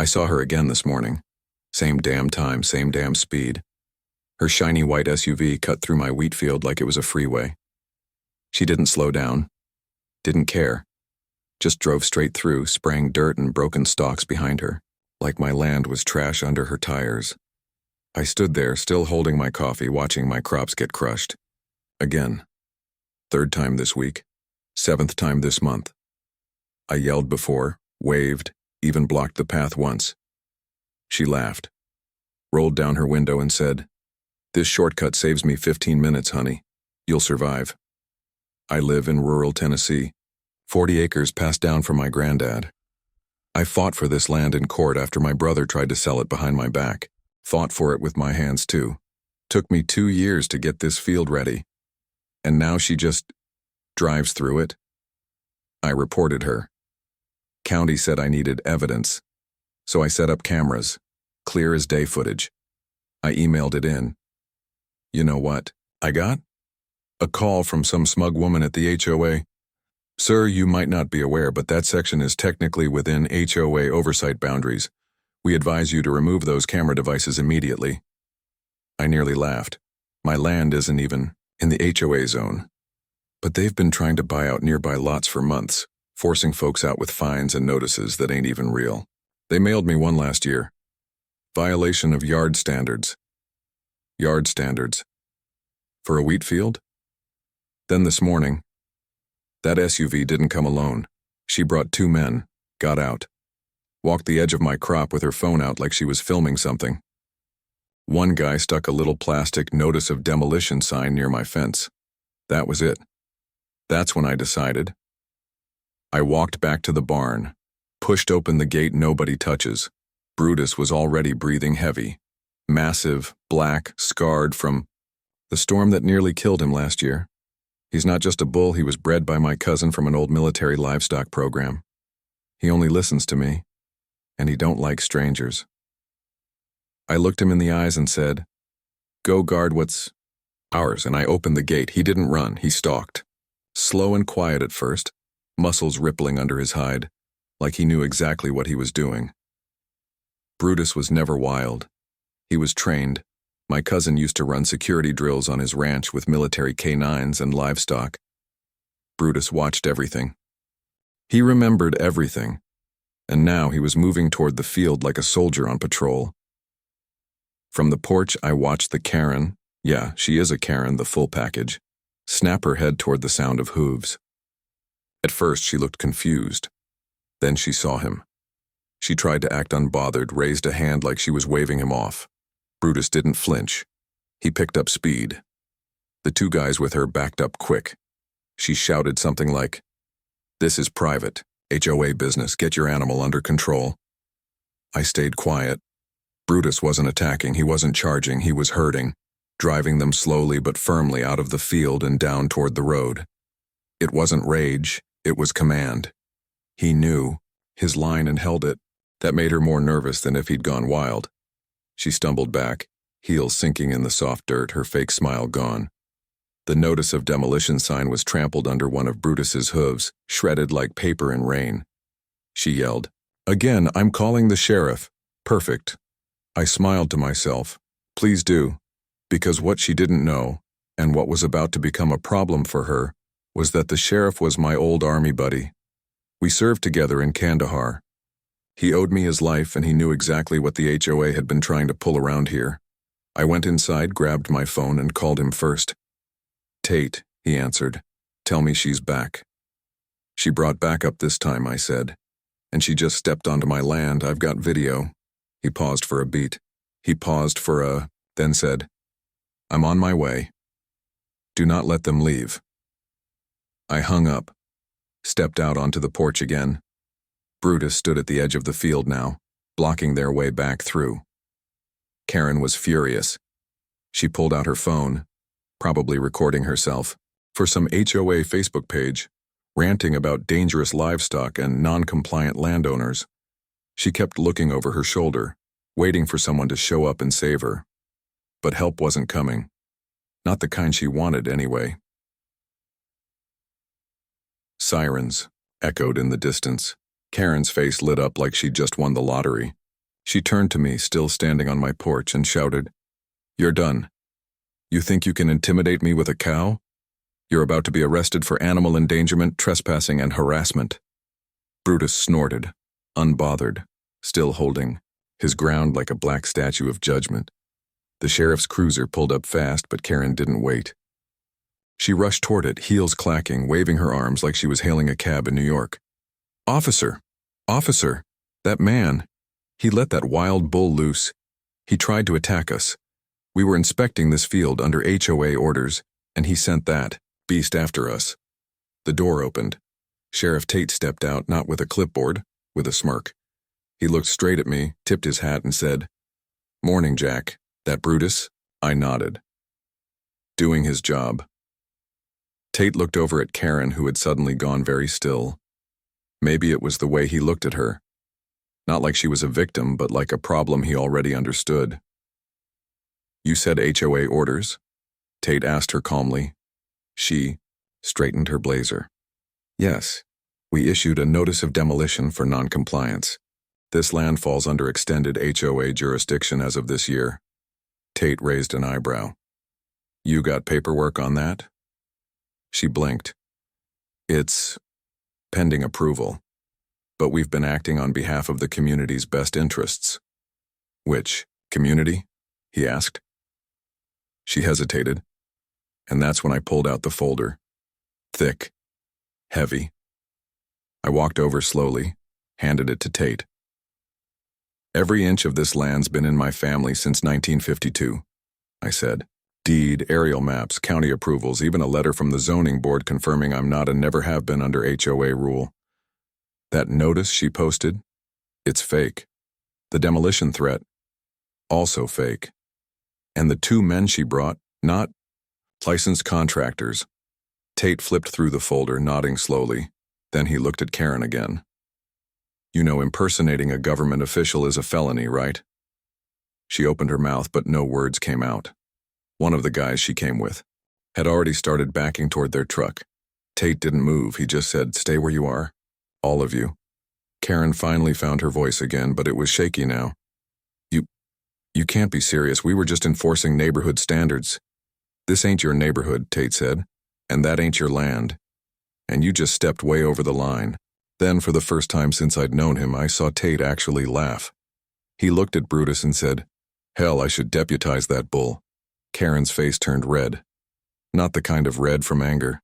I saw her again this morning. Same damn time, same damn speed. Her shiny white SUV cut through my wheat field like it was a freeway. She didn't slow down. Didn't care. Just drove straight through, spraying dirt and broken stalks behind her, like my land was trash under her tires. I stood there, still holding my coffee, watching my crops get crushed. Again. Third time this week. Seventh time this month. I yelled before, waved, even blocked the path once. She laughed, rolled down her window and said, "This shortcut saves me 15 minutes, honey. You'll survive." I live in rural Tennessee, 40 acres passed down from my granddad. I fought for this land in court after my brother tried to sell it behind my back. Fought for it with my hands too. Took me 2 years to get this field ready. And now she just drives through it. I reported her. County said I needed evidence, so I set up cameras, clear as day footage. I emailed it in. You know what I got? A call from some smug woman at the HOA. "Sir, you might not be aware, but that section is technically within HOA oversight boundaries. We advise you to remove those camera devices immediately." I nearly laughed. My land isn't even in the HOA zone. But they've been trying to buy out nearby lots for months, forcing folks out with fines and notices that ain't even real. They mailed me one last year. Violation of yard standards. Yard standards. For a wheat field? Then this morning, that SUV didn't come alone. She brought 2 men, got out, walked the edge of my crop with her phone out like she was filming something. One guy stuck a little plastic notice of demolition sign near my fence. That was it. That's when I decided. I walked back to the barn, pushed open the gate nobody touches. Brutus was already breathing heavy, massive, black, scarred from the storm that nearly killed him last year. He's not just a bull, he was bred by my cousin from an old military livestock program. He only listens to me, and he don't like strangers. I looked him in the eyes and said, "Go guard what's ours," and I opened the gate. He didn't run, he stalked. Slow and quiet at first, muscles rippling under his hide, like he knew exactly what he was doing. Brutus was never wild. He was trained. My cousin used to run security drills on his ranch with military K9s and livestock. Brutus watched everything. He remembered everything, and now he was moving toward the field like a soldier on patrol. From the porch, I watched the Karen, yeah, she is a Karen, the full package, snap her head toward the sound of hooves. At first, she looked confused. Then she saw him. She tried to act unbothered, raised a hand like she was waving him off. Brutus didn't flinch. He picked up speed. The 2 guys with her backed up quick. She shouted something like, "This is private, HOA business, get your animal under control." I stayed quiet. Brutus wasn't attacking, he wasn't charging, he was herding, driving them slowly but firmly out of the field and down toward the road. It wasn't rage, it was command. He knew his line and held it. That made her more nervous than if he'd gone wild. She stumbled back, heels sinking in the soft dirt, her fake smile gone. The notice of demolition sign was trampled under one of Brutus's hooves, shredded like paper in rain. She yelled, "Again, I'm calling the sheriff." Perfect. I smiled to myself. Please do. Because what she didn't know, and what was about to become a problem for her, was that the sheriff was my old army buddy. We served together in Kandahar. He owed me his life, and he knew exactly what the HOA had been trying to pull around here. I went inside, grabbed my phone, and called him first. "Tate," he answered. "Tell me she's back." "She brought backup this time," I said. "And she just stepped onto my land. I've got video." He paused for a beat. Then said, "I'm on my way. Do not let them leave." I hung up, stepped out onto the porch again. Brutus stood at the edge of the field now, blocking their way back through. Karen was furious. She pulled out her phone, probably recording herself, for some HOA Facebook page, ranting about dangerous livestock and non-compliant landowners. She kept looking over her shoulder, waiting for someone to show up and save her. But help wasn't coming. Not the kind she wanted anyway. Sirens echoed in the distance. Karen's face lit up like she'd just won the lottery. She turned to me, still standing on my porch, and shouted, "You're done. You think you can intimidate me with a cow? You're about to be arrested for animal endangerment, trespassing, and harassment." Brutus snorted, unbothered, still holding his ground like a black statue of judgment. The sheriff's cruiser pulled up fast, but Karen didn't wait. She rushed toward it, heels clacking, waving her arms like she was hailing a cab in New York. "Officer! Officer! That man! He let that wild bull loose. He tried to attack us. We were inspecting this field under HOA orders, and he sent that beast after us." The door opened. Sheriff Tate stepped out, not with a clipboard, with a smirk. He looked straight at me, tipped his hat, and said, "Morning, Jack. That Brutus?" I nodded. "Doing his job." Tate looked over at Karen, who had suddenly gone very still. Maybe it was the way he looked at her. Not like she was a victim, but like a problem he already understood. "You said HOA orders?" Tate asked her calmly. She straightened her blazer. "Yes, we issued a notice of demolition for noncompliance. This land falls under extended HOA jurisdiction as of this year." Tate raised an eyebrow. "You got paperwork on that?" She blinked. "It's pending approval, but we've been acting on behalf of the community's best interests." "Which community?" he asked. She hesitated, and that's when I pulled out the folder. Thick, heavy. I walked over slowly, handed it to Tate. "Every inch of this land's been in my family since 1952, I said. "Deed, aerial maps, county approvals, even a letter from the zoning board confirming I'm not and never have been under HOA rule. That notice she posted, it's fake. The demolition threat, also fake. And the 2 men she brought, not licensed contractors." Tate flipped through the folder, nodding slowly. Then he looked at Karen again. "You know, impersonating a government official is a felony, right?" She opened her mouth, but no words came out. One of the guys she came with had already started backing toward their truck. Tate didn't move. He just said, "Stay where you are. All of you." Karen finally found her voice again, but it was shaky now. You can't be serious. We were just enforcing neighborhood standards." "This ain't your neighborhood," Tate said, "and that ain't your land. And you just stepped way over the line." Then, for the first time since I'd known him, I saw Tate actually laugh. He looked at Brutus and said, "Hell, I should deputize that bull." Karen's face turned red. Not the kind of red from anger,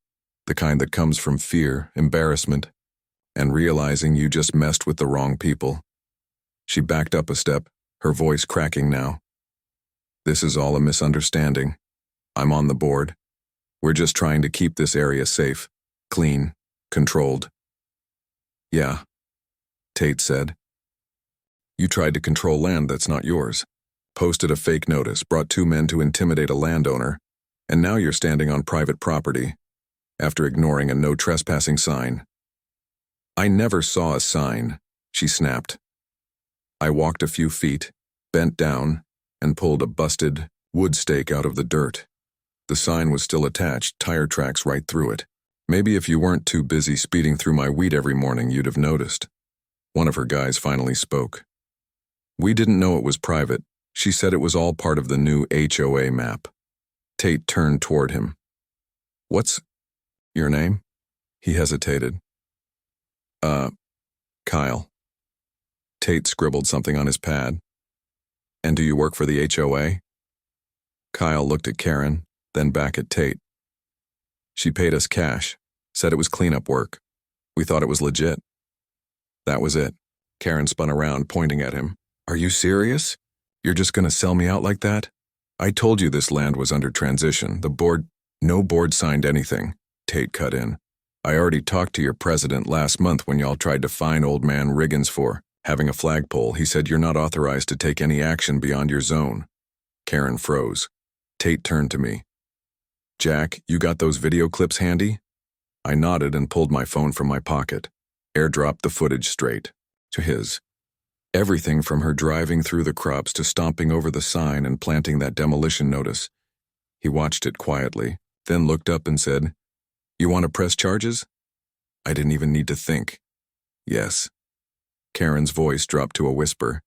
the kind that comes from fear, embarrassment, and realizing you just messed with the wrong people. She backed up a step, her voice cracking now. "This is all a misunderstanding. I'm on the board. We're just trying to keep this area safe, clean, controlled." "Yeah," Tate said. "You tried to control land that's not yours, posted a fake notice, brought 2 men to intimidate a landowner, and now you're standing on private property, after ignoring a no trespassing sign." "I never saw a sign," she snapped. I walked a few feet, bent down, and pulled a busted wood stake out of the dirt. The sign was still attached, tire tracks right through it. "Maybe if you weren't too busy speeding through my wheat every morning, you'd have noticed." One of her guys finally spoke. "We didn't know it was private. She said it was all part of the new HOA map." Tate turned toward him. "What's your name?" He hesitated. Kyle." Tate scribbled something on his pad. "And do you work for the HOA?" Kyle looked at Karen, then back at Tate. "She paid us cash, said it was cleanup work. We thought it was legit." That was it. Karen spun around, pointing at him. "Are you serious? You're just gonna sell me out like that? I told you this land was under transition. The board..." "No board signed anything," Tate cut in. "I already talked to your president last month when y'all tried to fine old man Riggins for having a flagpole. He said you're not authorized to take any action beyond your zone." Karen froze. Tate turned to me. "Jack, you got those video clips handy?" I nodded and pulled my phone from my pocket, airdropped the footage straight to his. Everything from her driving through the crops to stomping over the sign and planting that demolition notice. He watched it quietly, then looked up and said, "You want to press charges?" I didn't even need to think. "Yes." Karen's voice dropped to a whisper.